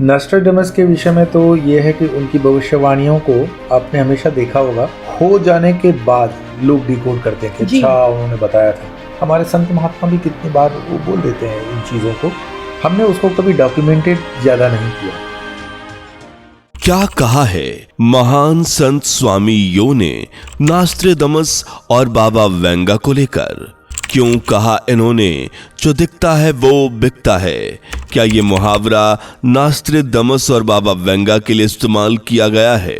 नॉस्ट्रेडमस के विषय में तो ये है कि उनकी भविष्यवाणियों को आपने हमेशा देखा होगा, हो जाने के बाद लोग डिकोड करते हैं कि जी। अच्छा उन्होंने बताया था। हमारे संत महात्मा भी कितनी बार वो बोल देते हैं इन चीज़ों को, हमने उसको कभी डॉक्यूमेंटेड ज़्यादा नहीं किया। क्या कहा है महान संत स्वामी यो ने नॉस्ट्रेडमस और बाबा वेंगा को लेकर? क्यों कहा इन्होंने जो दिखता है वो बिकता है? क्या ये मुहावरा नॉस्ट्रेडमस और बाबा वेंगा के लिए इस्तेमाल किया गया है?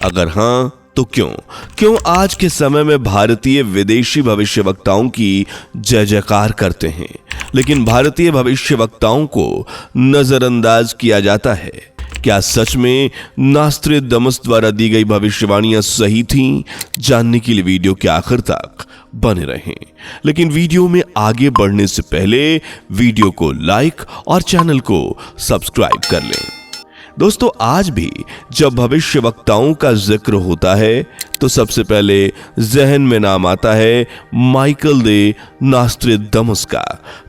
अगर हां तो क्यों आज के समय में भारतीय विदेशी भविष्यवक्ताओं की जय जयकार करते हैं, लेकिन भारतीय भविष्यवक्ताओं को नजरअंदाज किया जाता है? क्या सच में नॉस्ट्रेडमस द्वारा दी गई भविष्यवाणियां सही थीं? जानने के लिए वीडियो के आखिर तक बने रहें। लेकिन वीडियो में आगे बढ़ने से पहले वीडियो को लाइक और चैनल को सब्सक्राइब कर लें। दोस्तों, आज भी जब भविष्यवक्ताओं का जिक्र होता है तो सबसे पहले जहन में नाम आता है माइकल दे नॉस्ट्रेडमस का,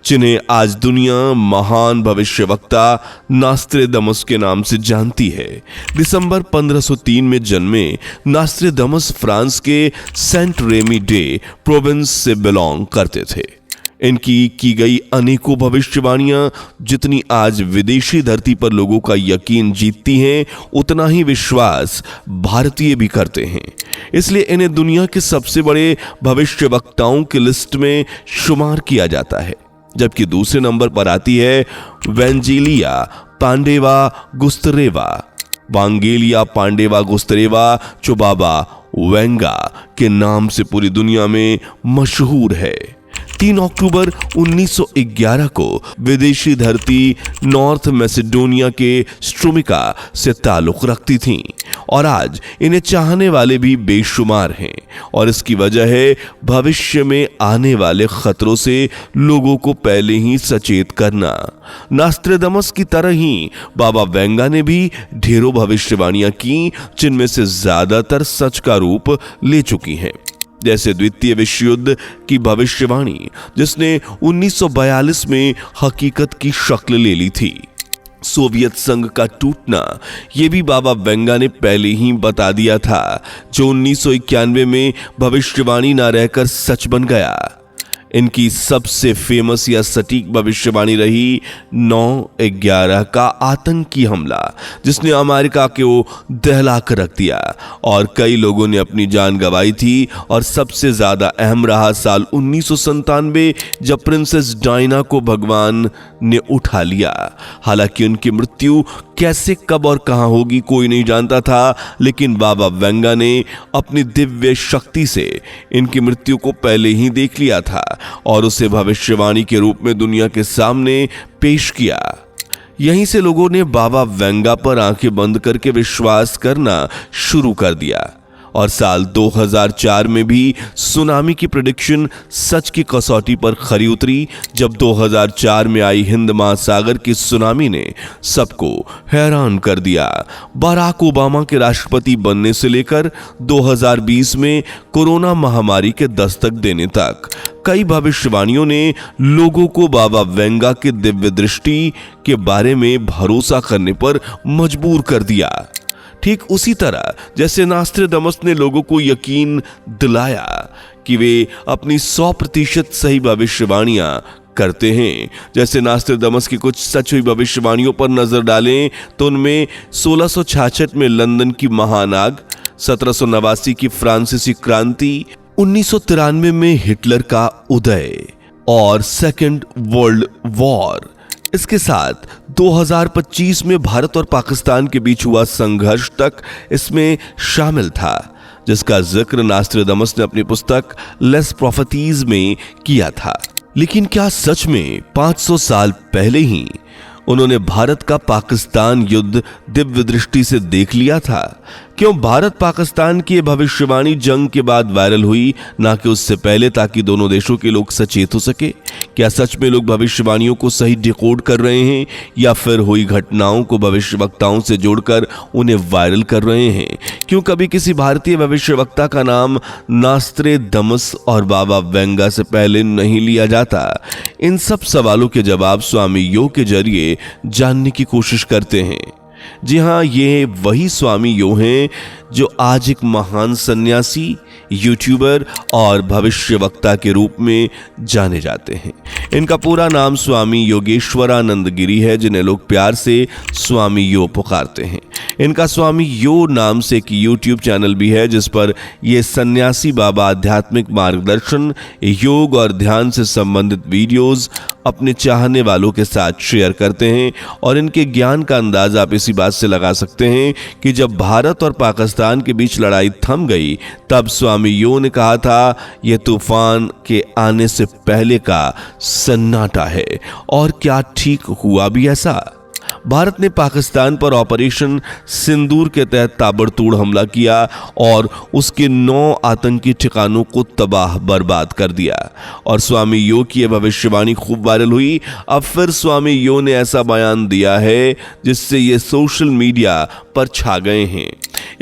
जिन्हें आज दुनिया महान भविष्यवक्ता नॉस्ट्रेडमस के नाम से जानती है। दिसंबर 1503 में जन्मे नॉस्ट्रेडमस फ्रांस के सेंट रेमी डे प्रोविंस से बिलोंग करते थे। इनकी की गई अनेकों भविष्यवाणियां जितनी आज विदेशी धरती पर लोगों का यकीन जीतती हैं, उतना ही विश्वास भारतीय भी करते हैं। इसलिए इन्हें दुनिया के सबसे बड़े भविष्यवक्ताओं की लिस्ट में शुमार किया जाता है। जबकि दूसरे नंबर पर आती है वांगेलिया पांडेवा गुस्तरेवा। वांगेलिया पांडेवा गुस्तरेवा जो बाबा वेंगा के नाम से पूरी दुनिया में मशहूर है। 3 अक्टूबर 1911 को विदेशी धरती नॉर्थ मैसेडोनिया के स्ट्रुमिका से ताल्लुक रखती थीं और आज इन्हें चाहने वाले भी बेशुमार हैं। और इसकी वजह है भविष्य में आने वाले खतरों से लोगों को पहले ही सचेत करना। नॉस्ट्रेडमस की तरह ही बाबा वेंगा ने भी ढेरों भविष्यवाणियां की, जिनमें से ज्यादातर सच का रूप ले चुकी हैं। जैसे द्वितीय विश्व युद्ध की भविष्यवाणी, जिसने 1942 में हकीकत की शक्ल ले ली थी। सोवियत संघ का टूटना, यह भी बाबा वेंगा ने पहले ही बता दिया था, जो 1991 में भविष्यवाणी ना रहकर सच बन गया। इनकी सबसे फेमस या सटीक भविष्यवाणी रही 9/11 का आतंकी हमला, जिसने अमेरिका को दहला कर रख दिया और कई लोगों ने अपनी जान गंवाई थी। और सबसे ज्यादा अहम रहा साल 1997, जब प्रिंसेस डायना को भगवान ने उठा लिया। हालांकि उनकी मृत्यु कैसे, कब और कहां होगी कोई नहीं जानता था, लेकिन बाबा वेंगा ने अपनी दिव्य शक्ति से इनकी मृत्यु को पहले ही देख लिया था और उसे भविष्यवाणी के रूप में दुनिया के सामने पेश किया। यहीं से लोगों ने बाबा वेंगा पर आंखें बंद करके विश्वास करना शुरू कर दिया। और साल 2004 में भी सुनामी की प्रेडिक्शन सच की कसौटी पर खरी उतरी, जब 2004 में आई हिंद महासागर की सुनामी ने सबको हैरान कर दिया। बराक ओबामा के राष्ट्रपति बनने से लेकर 2020 में कोरोना महामारी के दस्तक देने तक कई भविष्यवाणियों ने लोगों को बाबा वेंगा के दिव्य दृष्टि के बारे में भरोसा करने पर मजबूर कर दिया। ठीक उसी तरह जैसे नॉस्ट्रेडमस ने लोगों को यकीन दिलाया कि वे अपनी 100% सही भविष्यवाणियां करते हैं। जैसे नॉस्ट्रेडमस की कुछ सच हुई भविष्यवाणियों पर नजर डालें तो उनमें 1666 में लंदन की महानाग, 1789 की फ्रांसीसी क्रांति, 1993 में हिटलर का उदय और सेकेंड वर्ल्ड वॉर, इसके साथ 2025 में भारत और पाकिस्तान के बीच हुआ संघर्ष तक इसमें शामिल था, जिसका जिक्र नॉस्ट्रेडमस ने अपनी पुस्तक लेस प्रॉफिटीज में किया था। लेकिन क्या सच में 500 साल पहले ही उन्होंने भारत का पाकिस्तान युद्ध दिव्य दृष्टि से देख लिया था? क्यों भारत पाकिस्तान की ये भविष्यवाणी जंग के बाद वायरल हुई, ना कि उससे पहले, ताकि दोनों देशों के लोग सचेत हो सके? क्या सच में लोग भविष्यवाणियों को सही डिकोड कर रहे हैं, या फिर हुई घटनाओं को भविष्यवक्ताओं से जोड़कर उन्हें वायरल कर रहे हैं? क्यों कभी किसी भारतीय भविष्यवक्ता का नाम नास्त्रेदमस और बाबा वेंगा से पहले नहीं लिया जाता? इन सब सवालों के जवाब स्वामी यो के जरिए जानने की कोशिश करते हैं। जी हाँ, ये वही स्वामी यो हैं जो आज एक महान सन्यासी, यूट्यूबर और भविष्यवक्ता के रूप में जाने जाते हैं। इनका पूरा नाम स्वामी योगेश्वरानंद गिरी है, जिन्हें लोग प्यार से स्वामी यो पुकारते हैं। इनका स्वामी यो नाम से एक यूट्यूब चैनल भी है, जिस पर ये सन्यासी बाबा आध्यात्मिक मार्गदर्शन, योग और ध्यान से संबंधित वीडियोस अपने चाहने वालों के साथ शेयर करते हैं। और इनके ज्ञान का अंदाजा आप इसी बात से लगा सकते हैं कि जब भारत और पाकिस्तान के बीच लड़ाई थम गई, तब स्वामी यो ने कहा था, यह तूफान के आने से पहले का सन्नाटा है। और क्या ठीक हुआ भी ऐसा? भारत ने पाकिस्तान पर ऑपरेशन सिंदूर के तहत ताबड़तोड़ हमला किया और उसके 9 आतंकी ठिकानों को तबाह बर्बाद कर दिया। और स्वामी यो की यह भविष्यवाणी खूब वायरल हुई। अब फिर स्वामी यो ने ऐसा बयान दिया है जिससे ये सोशल मीडिया पर छा गए हैं।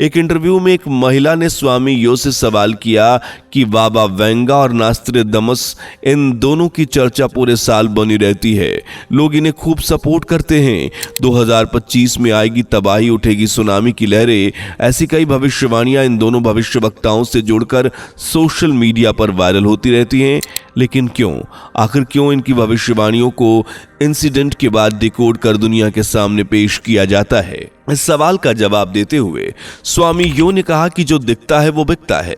एक इंटरव्यू में एक महिला ने स्वामी यो से सवाल किया कि बाबा वेंगा और नास्त्रेदमस, इन दोनों की चर्चा पूरे साल बनी रहती है, लोग इन्हें खूब सपोर्ट करते हैं। 2025 में आएगी तबाही, उठेगी सुनामी की लहरें, ऐसी कई भविष्यवाणियां इन दोनों भविष्यवक्ताओं से जुड़कर सोशल मीडिया पर वायरल होती रहती हैं। लेकिन क्यों, आखिर क्यों इनकी भविष्यवाणियों को इंसिडेंट के बाद डिकोड कर दुनिया के सामने पेश किया जाता है? इस सवाल का जवाब देते हुए स्वामी यो ने कहा कि जो दिखता है वो बिकता है।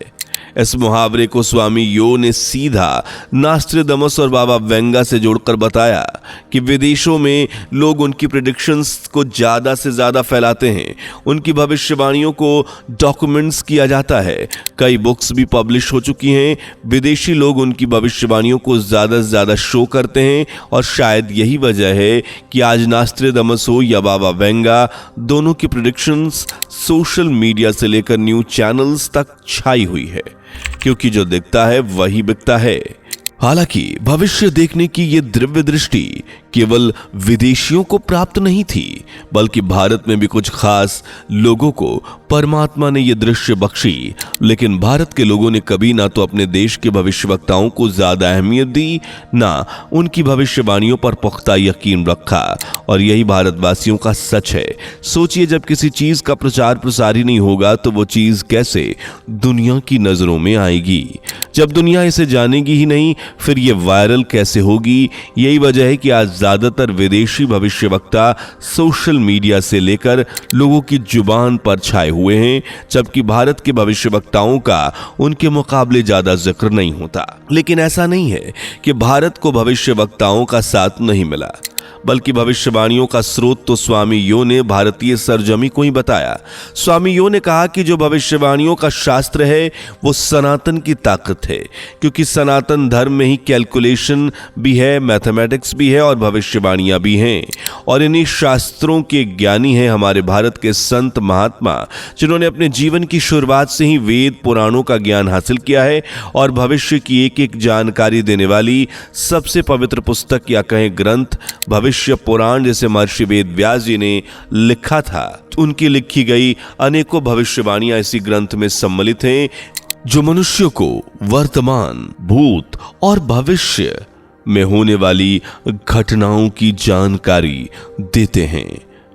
इस मुहावरे को स्वामी यो ने सीधा नास्त्रेदमस और बाबा वेंगा से जोड़कर बताया कि विदेशों में लोग उनकी प्रेडिक्शंस को ज्यादा से ज्यादा फैलाते हैं, उनकी भविष्यवाणियों को डॉक्यूमेंट्स किया जाता है, कई बुक्स भी पब्लिश हो चुकी हैं। विदेशी लोग उनकी भविष्यवाणियों को ज्यादा से ज्यादा शो करते हैं और शायद यही वजह है कि आज नास्त्रेदमस हो या बाबा वेंगा, दोनों की प्रेडिक्शंस सोशल मीडिया से लेकर न्यूज चैनल्स तक छाई हुई है, क्योंकि जो दिखता है वही बिकता है। हालांकि भविष्य देखने की ये दिव्य दृष्टि केवल विदेशियों को प्राप्त नहीं थी, बल्कि भारत में भी कुछ खास लोगों को परमात्मा ने ये दृश्य बख्शी। लेकिन भारत के लोगों ने कभी ना तो अपने देश के भविष्यवक्ताओं को ज्यादा अहमियत दी, ना उनकी भविष्यवाणियों पर पुख्ता यकीन रखा। और यही भारतवासियों का सच है। सोचिए, जब किसी चीज का प्रचार प्रसार ही नहीं होगा तो वो चीज कैसे दुनिया की नजरों में आएगी? जब दुनिया इसे जानेगी ही नहीं, फिर ये वायरल कैसे होगी? यही वजह है कि आज ज्यादातर विदेशी भविष्यवक्ता सोशल मीडिया से लेकर लोगों की जुबान पर छाए हुए हैं, जबकि भारत के भविष्यवक्ताओं का उनके मुकाबले ज्यादा जिक्र नहीं होता। लेकिन ऐसा नहीं है कि भारत को भविष्यवक्ताओं का साथ नहीं मिला, बल्कि भविष्यवाणियों का स्रोत तो स्वामी यो ने भारतीय सरजमी को ही बताया। स्वामी यो ने कहा कि जो भविष्यवाणियों का शास्त्र है वो सनातन की ताकत है, क्योंकि सनातन धर्म में ही कैलकुलेशन भी है, मैथमेटिक्स भी है और भविष्यवाणियां भी हैं। और इन्हीं शास्त्रों के ज्ञानी हैं हमारे भारत के संत महात्मा, जिन्होंने अपने जीवन की शुरुआत से ही वेद पुराणों का ज्ञान हासिल किया है और भविष्य की एक एक जानकारी देने वाली सबसे पवित्र पुस्तक या कहें ग्रंथ भविष्य पुराण, जैसे महर्षि वेद व्यास जी ने लिखा था, उनकी लिखी गई अनेकों भविष्यवाणियां इसी ग्रंथ में सम्मिलित हैं, जो मनुष्य को वर्तमान, भूत और भविष्य में होने वाली घटनाओं की जानकारी देते हैं।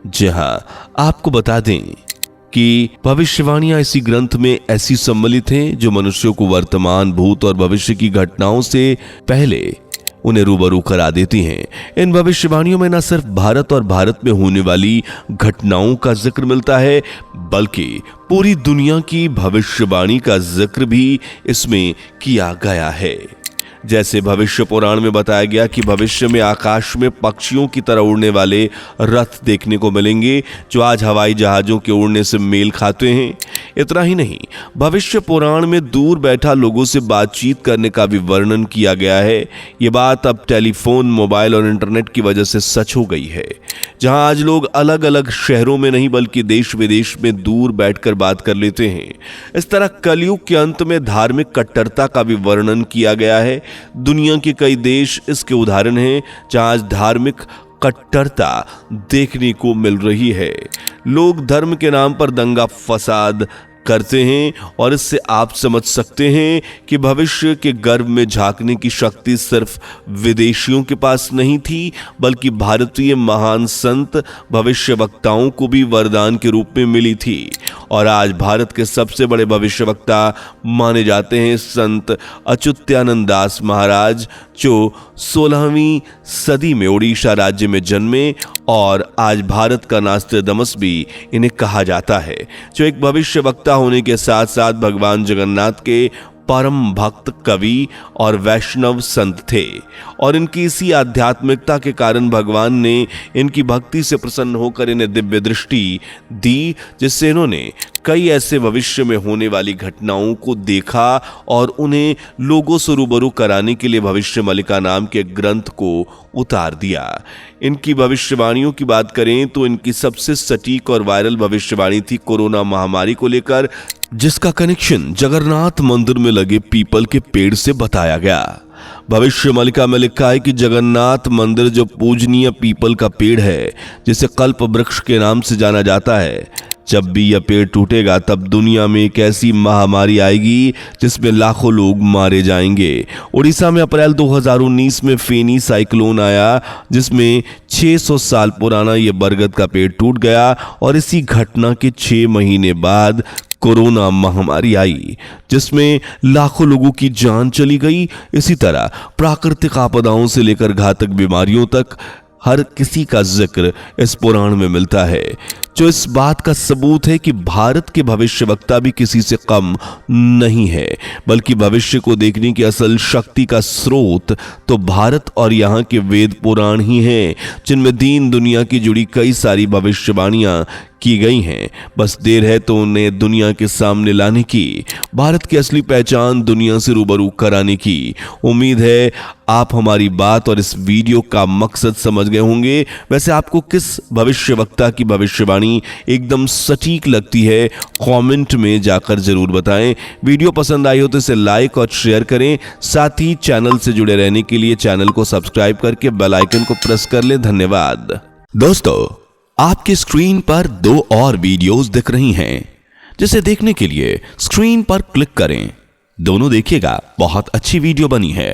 जी हां, आपको बता दें कि भविष्यवाणियां इसी ग्रंथ में ऐसी सम्मिलित हैं जो मनुष्यों को वर्तमान, भूत और भविष्य की घटनाओं से पहले उन्हें रूबरू करा देती हैं। इन भविष्यवाणियों में न सिर्फ भारत और भारत में होने वाली घटनाओं का जिक्र मिलता है, बल्कि पूरी दुनिया की भविष्यवाणी का जिक्र भी इसमें किया गया है। जैसे भविष्य पुराण में बताया गया कि भविष्य में आकाश में पक्षियों की तरह उड़ने वाले रथ देखने को मिलेंगे, जो आज हवाई जहाजों के उड़ने से मेल खाते हैं। इतना ही नहीं, भविष्य पुराण में दूर बैठा लोगों से बातचीत करने का भी वर्णन किया गया है। ये बात अब टेलीफोन, मोबाइल और इंटरनेट की वजह से सच हो गई है, जहां आज लोग अलग अलग शहरों में नहीं बल्कि देश विदेश में दूर बैठकर बात कर लेते हैं। इस तरह कलयुग के अंत में धार्मिक कट्टरता का भी वर्णन किया गया है। दुनिया के कई देश इसके उदाहरण हैं, जहां आज धार्मिक कट्टरता देखने को मिल रही है। लोग धर्म के नाम पर दंगा फसाद करते हैं और इससे आप समझ सकते हैं कि भविष्य के गर्भ में झांकने की शक्ति सिर्फ विदेशियों के पास नहीं थी, बल्कि भारतीय महान संत भविष्यवक्ताओं को भी वरदान के रूप में मिली थी। और आज भारत के सबसे बड़े भविष्यवक्ता माने जाते हैं संत अच्युतानंद दास महाराज, जो 16वीं सदी में उड़ीसा राज्य में जन्मे और आज भारत का नास्ट्रेडमस भी इन्हें कहा जाता है, जो एक भविष्यवक्ता होने के साथ साथ भगवान जगन्नाथ के परम भक्त, कवि और वैष्णव संत थे। और इनकी इसी आध्यात्मिकता के कारण भगवान ने इनकी भक्ति से प्रसन्न होकर इन्हें दिव्य दृष्टि दी, जिससे इन्होंने कई ऐसे भविष्य में होने वाली घटनाओं को देखा और उन्हें लोगों से रूबरू कराने के लिए भविष्य मलिका नाम के ग्रंथ को उतार दिया। इनकी भविष्यवाणियों की बात करें तो इनकी सबसे सटीक और वायरल भविष्यवाणी थी कोरोना महामारी को लेकर, जिसका कनेक्शन जगन्नाथ मंदिर में लगे पीपल के पेड़ से बताया गया। भविष्य मलिका में लिखा है कि जगन्नाथ मंदिर जो पूजनीय पीपल का पेड़ है, जिसे कल्प वृक्ष के नाम से जाना जाता है, जब भी यह पेड़ टूटेगा तब दुनिया में एक ऐसी महामारी आएगी जिसमें लाखों लोग मारे जाएंगे। उड़ीसा में अप्रैल 2019 में फेनी साइक्लोन आया, जिसमें 600 साल पुराना यह बरगद का पेड़ टूट गया और इसी घटना के 6 महीने बाद कोरोना महामारी आई, जिसमें लाखों लोगों की जान चली गई। इसी तरह प्राकृतिक आपदाओं से लेकर घातक बीमारियों तक हर किसी का जिक्र इस पुराण में मिलता है, जो इस बात का सबूत है कि भारत के भविष्यवक्ता भी किसी से कम नहीं है, बल्कि भविष्य को देखने की असल शक्ति का स्रोत तो भारत और यहाँ के वेद पुराण ही हैं, जिनमें दीन दुनिया की जुड़ी कई सारी भविष्यवाणियां की गई हैं। बस देर है तो उन्हें दुनिया के सामने लाने की, भारत की असली पहचान दुनिया से रूबरू कराने की। उम्मीद है आप हमारी बात और इस वीडियो का मकसद समझ गए होंगे। वैसे आपको किस भविष्यवक्ता की भविष्यवाणी एकदम सटीक लगती है, कमेंट में जाकर जरूर बताएं। वीडियो पसंद आई हो तो इसे लाइक और शेयर करें। साथ ही चैनल से जुड़े रहने के लिए चैनल को सब्सक्राइब करके बेल आइकन को प्रेस कर लें। धन्यवाद। दोस्तों, आपकी स्क्रीन पर 2 और वीडियोस दिख रही हैं, जिसे देखने के लिए स्क्रीन पर क्लिक करें। दोनों देखिएगा, बहुत अच्छी वीडियो बनी है।